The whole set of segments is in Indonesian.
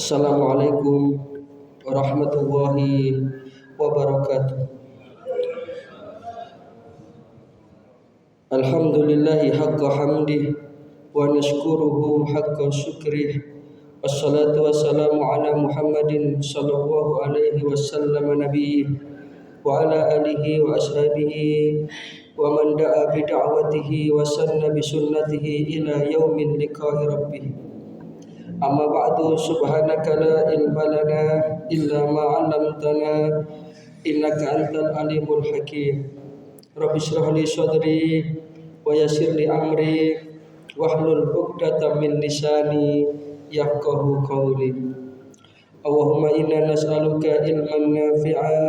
Assalamualaikum warahmatullahi wabarakatuh. Alhamdulillahi haqqa hamdih wa nashkuruhu haqqa syukrih. Wassalatu wassalamu ala Muhammadin sallallahu alaihi wasallam nabiyyih wa ala alihi wa ashabihi wa man da'a bi da'watihi wa sanna bi sunnatihi ila yaumin liqa'i rabbih. Amma ba'du, subhanaka la ilma lana illa ma 'allamtana innaka antal alimul hakim. Rabbi shrah li sadri wa yassir li amri wahlul 'uqdatam min lisani yafqahu qawli. Allahumma inna nas'aluka ilman nafi'a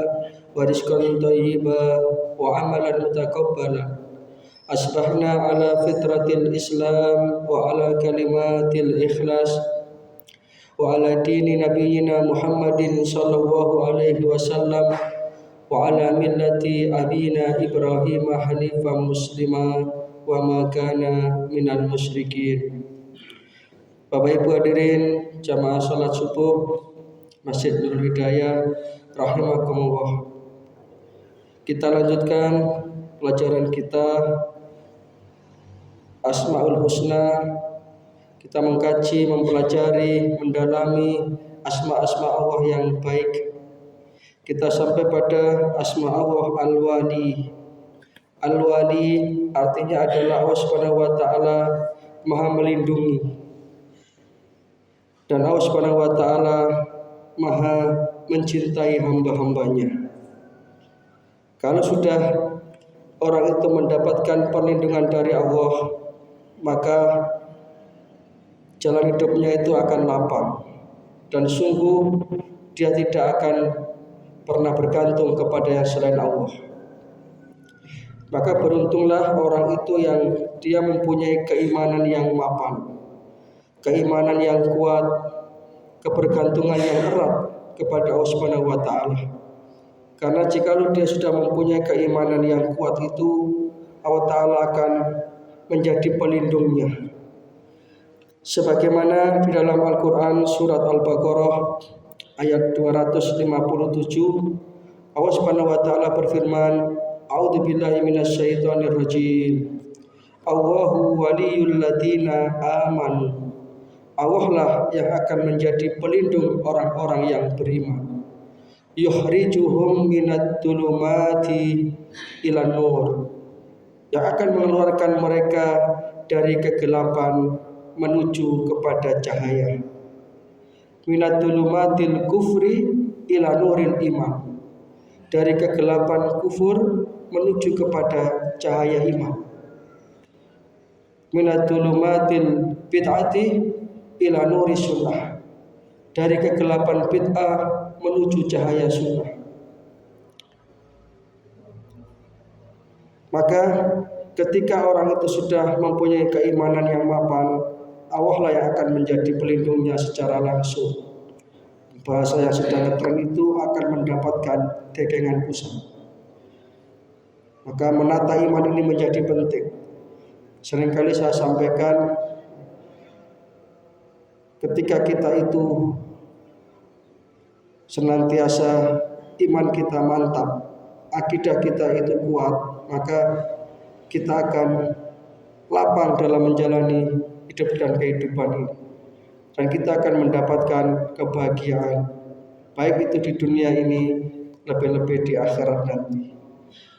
wa rizqan thayyiba wa amalan mutaqabbala. Asbahna ala fitratil Islam wa ala kalimatil ikhlas wa ala dini nabiyyina Muhammadin sallallahu alaihi wasallam wa ala millati abina Ibrahim hanifan muslima wa ma kana minal musyrikin. Bapak Ibu hadirin jamaah salat subuh Masjid Nurul Hidayah rahimakumullah. Kita lanjutkan pelajaran kita Asmaul Husna. Kita mengkaji, mempelajari, mendalami asma-asma Allah yang baik. Kita sampai pada asma Allah Al-Wali. Al-Wali artinya adalah Allah Subhanahu wa taala Maha melindungi. Dan Allah Subhanahu wa taala Maha mencintai hamba-hambanya. Kalau sudah orang itu mendapatkan perlindungan dari Allah, maka jalan hidupnya itu akan lapang dan sungguh dia tidak akan pernah bergantung kepada yang selain Allah. Maka beruntunglah orang itu yang dia mempunyai keimanan yang mapan, keimanan yang kuat, kebergantungan yang erat kepada Allah Subhanahu wa taala. Karena jikalau dia sudah mempunyai keimanan yang kuat itu, Allah taala akan menjadi pelindungnya. Sebagaimana di dalam Al-Quran surat Al-Baqarah ayat 257, Allah Subhanahu wa taala berfirman, A'udzubillahi minasyaitonir rajim. Allahu waliyul ladzina amanu. Allah lah yang akan menjadi pelindung orang-orang yang beriman. Yukhrijuhum minat dhulumati ilan nur. Yang akan mengeluarkan mereka dari kegelapan menuju kepada cahaya. Minadulumatil kufri ila nuril iman. Dari kegelapan kufur menuju kepada cahaya iman. Minadulumatil bid'ati ila nuri sunnah. Dari kegelapan bid'ah menuju cahaya sunnah. Maka ketika orang itu sudah mempunyai keimanan yang mapan, Allah lah yang akan menjadi pelindungnya secara langsung. Bahasa yang sudah ngetren itu akan mendapatkan dekengan pusat. Maka menata iman ini menjadi penting. Seringkali saya sampaikan, ketika kita itu senantiasa iman kita mantap, akidah kita itu kuat, maka kita akan lapang dalam menjalani hidup dan kehidupan ini. Dan kita akan mendapatkan kebahagiaan, baik itu di dunia ini, lebih-lebih di akhirat nanti.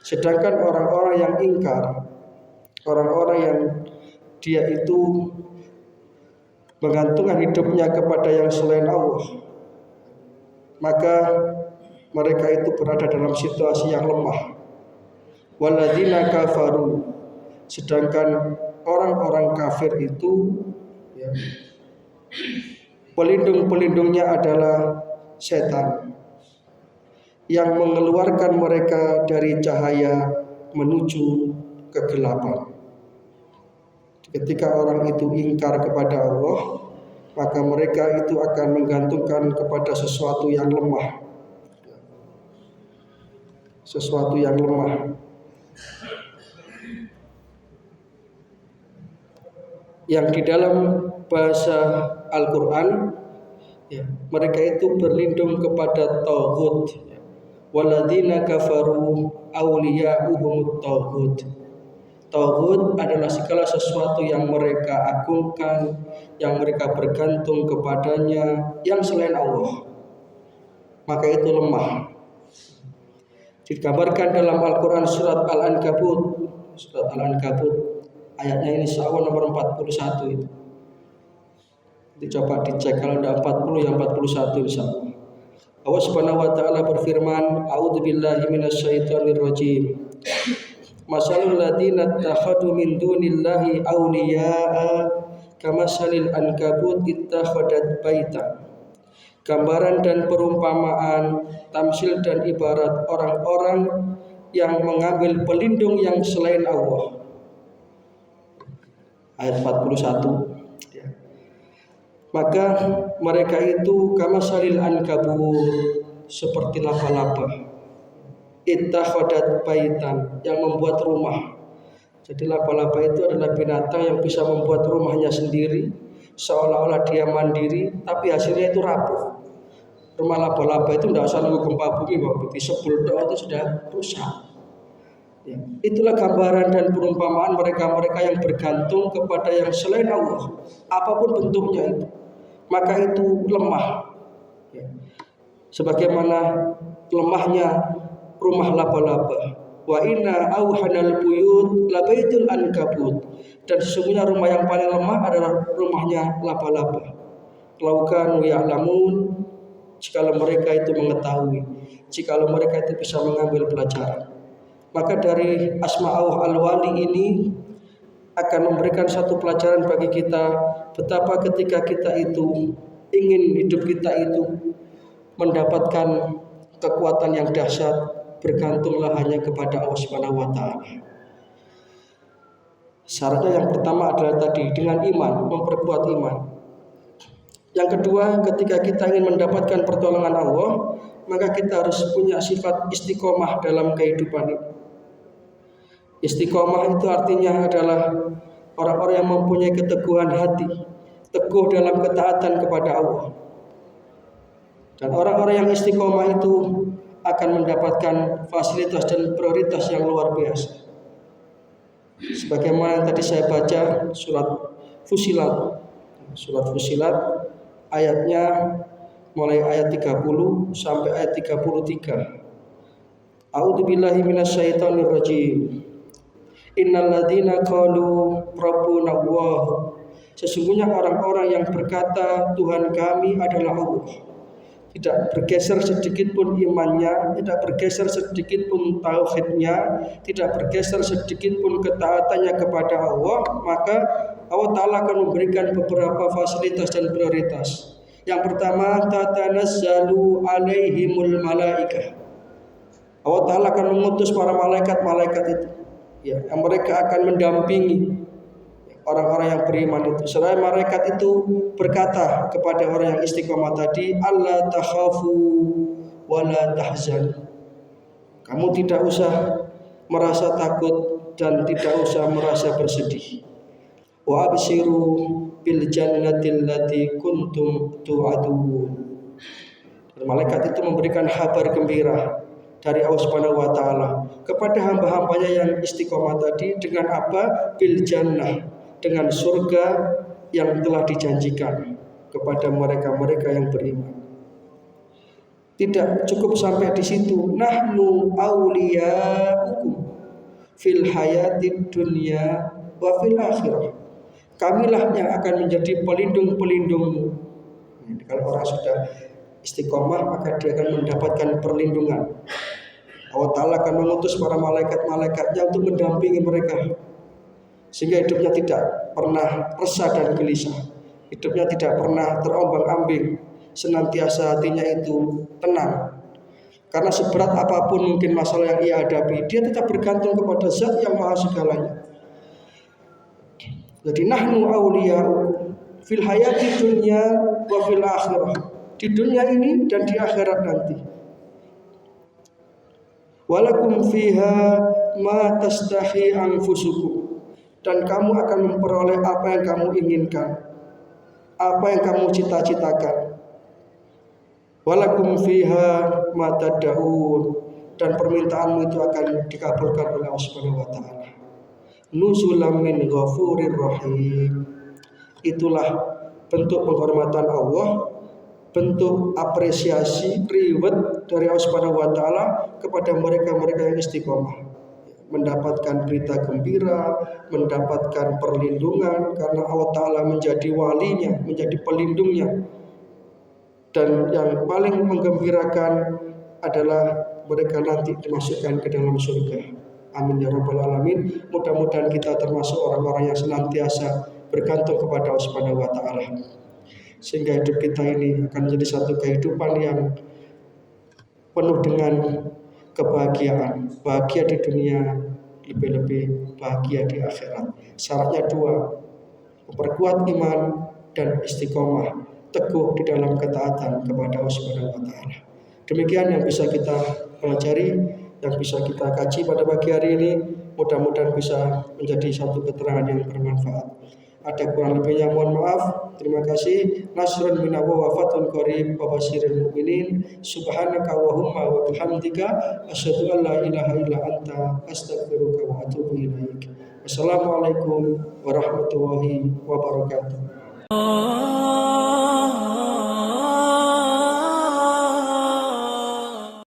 Sedangkan orang-orang yang ingkar, orang-orang yang dia itu menggantungkan hidupnya kepada yang selain Allah, maka mereka itu berada dalam situasi yang lemah. Walladzina kafaru. Sedangkan orang-orang kafir itu pelindung-pelindungnya adalah setan yang mengeluarkan mereka dari cahaya menuju kegelapan. Ketika orang itu ingkar kepada Allah, maka mereka itu akan menggantungkan kepada sesuatu yang lemah. Sesuatu yang lemah. Yang di dalam bahasa Al-Quran Ya, mereka itu berlindung kepada taghut. Walladzina kafaru awliya'uhumut taghut. Taghut adalah segala sesuatu yang mereka agungkan, yang mereka bergantung kepadanya, yang selain Allah. Maka itu lemah. Digambarkan dalam Al-Quran surat Al-Ankabut, ayatnya ini insyaAllah nomor 41 itu. Coba dicek, kalau ada 40 yang 41 insyaAllah. Allah Subhanahu wa taala berfirman, A'udzubillahi minasyaitonir rajim. Masalul ladzina ittakhadhu min dunillahi awliya'a kamasalil ankabut ittakhadat baita. Gambaran dan perumpamaan, tamsil dan ibarat orang-orang yang mengambil pelindung yang selain Allah. Ayat 41. Maka mereka itu kamasalil ankabut, seperti laba-laba. Ittakhadat baitan, yang membuat rumah. Jadi laba-laba itu adalah binatang yang bisa membuat rumahnya sendiri, seolah-olah dia mandiri, tapi hasilnya itu rapuh. Rumah laba-laba itu tidak usah nunggu gempa bumi, begitu sebul itu sudah rusak. Ya. Itulah gambaran dan perumpamaan mereka-mereka yang bergantung kepada yang selain Allah, apapun bentuknya itu. Maka itu lemah. Ya. Sebagaimana lemahnya rumah laba-laba. Wa inna auhanal buyut labaitul ankabut. Dan sesungguhnya rumah yang paling lemah adalah rumahnya laba-laba. Laukanu ya'lamun, jikalau mereka itu mengetahui, jikalau mereka itu bisa mengambil pelajaran. Maka dari Asma'ul Al-Wali ini akan memberikan satu pelajaran bagi kita, betapa ketika kita itu ingin hidup kita itu mendapatkan kekuatan yang dahsyat, bergantunglah hanya kepada Allah Subhanahu wa taala. Syaratnya yang pertama adalah tadi dengan iman, memperkuat iman. Yang kedua, ketika kita ingin mendapatkan pertolongan Allah, maka kita harus punya sifat istiqomah dalam kehidupan ini. Istiqomah itu artinya adalah orang-orang yang mempunyai keteguhan hati, teguh dalam ketaatan kepada Allah. Dan orang-orang yang istiqomah itu akan mendapatkan fasilitas dan prioritas yang luar biasa. Sebagaimana yang tadi saya baca surat Fusilat ayatnya mulai ayat 30 sampai ayat 33. A'udzubillahi minasyaitonir rajim. Innalladzina qalu rabbuna Allah. Sesungguhnya orang-orang yang berkata Tuhan kami adalah Allah, tidak bergeser sedikit pun imannya, tidak bergeser sedikit pun tauhidnya, tidak bergeser sedikit pun ketaatannya kepada Allah, maka Allah Ta'ala akan memberikan beberapa fasilitas dan prioritas. Yang pertama, tatanazzalu alaihimul malaikah. Allah Ta'ala akan mengutus para malaikat-malaikat itu, ya, yang mereka akan mendampingi orang-orang yang beriman itu. Seraya malaikat itu berkata kepada orang yang istiqomah tadi, Allah takhafu wa la tahzan. Kamu tidak usah merasa takut dan tidak usah merasa bersedih. Wa abshiru bil jannatil lati kuntum tu'adun. Malaikat itu memberikan kabar gembira dari Allah Subhanahu wa taala kepada hamba-hambanya yang istiqomah tadi dengan apa? Bil jannah, dengan surga yang telah dijanjikan kepada mereka-mereka yang beriman. Tidak cukup sampai di situ. Nahnu auliya'ukum fil hayatid dunya wa fil akhirah. Kamilah yang akan menjadi pelindung-pelindungmu. Kalau orang sudah istiqomah, maka dia akan mendapatkan perlindungan. Allah Ta'ala akan mengutus para malaikat-malaikatnya untuk mendampingi mereka, sehingga hidupnya tidak pernah resah dan gelisah, hidupnya tidak pernah terombang-ambing, senantiasa hatinya itu tenang. Karena seberat apapun mungkin masalah yang ia hadapi, dia tetap bergantung kepada Zat yang Maha Segalanya. Jadi nahnu awliya'ukum fil hayati dunya wa fil akhirah, di dunia ini dan di akhirat nanti. Walakum fiha ma tastahi anfusukum, dan kamu akan memperoleh apa yang kamu inginkan, apa yang kamu cita-citakan. Walakum fiha ma tad'un, dan permintaanmu itu akan dikabulkan oleh Allah Subhanahu wa taala. Nuzulam min ghafurir rahim. Itulah bentuk penghormatan Allah, bentuk apresiasi, reward dari Allah Subhanahu wa taala kepada mereka-mereka yang istiqomah, mendapatkan berita gembira, mendapatkan perlindungan karena Allah taala menjadi walinya, menjadi pelindungnya. Dan yang paling menggembirakan adalah mereka nanti dimasukkan ke dalam surga. Amin ya rabbal alamin. Mudah-mudahan kita termasuk orang-orang yang senantiasa bergantung kepada Allah Subhanahu wa taala, sehingga hidup kita ini akan menjadi satu kehidupan yang penuh dengan kebahagiaan, bahagia di dunia, lebih-lebih bahagia di akhirat. Syaratnya dua, memperkuat iman dan istiqomah, teguh di dalam ketaatan kepada Allah Subhanahu wa taala. Demikian yang bisa kita pelajari, yang bisa kita kaji pada pagi hari ini. Mudah-mudahan bisa menjadi satu keterangan yang bermanfaat. Ada kurang lebihnya mohon maaf. Terima kasih. Nasrun minallah wa fathun qarib wa basyiril mu'minin. Subhanaka Allahumma wa bihamdika asyhadu an la ilaha illa anta astaghfiruka wa atubu ilaik. Wassalamualaikum warahmatullahi wabarakatuh.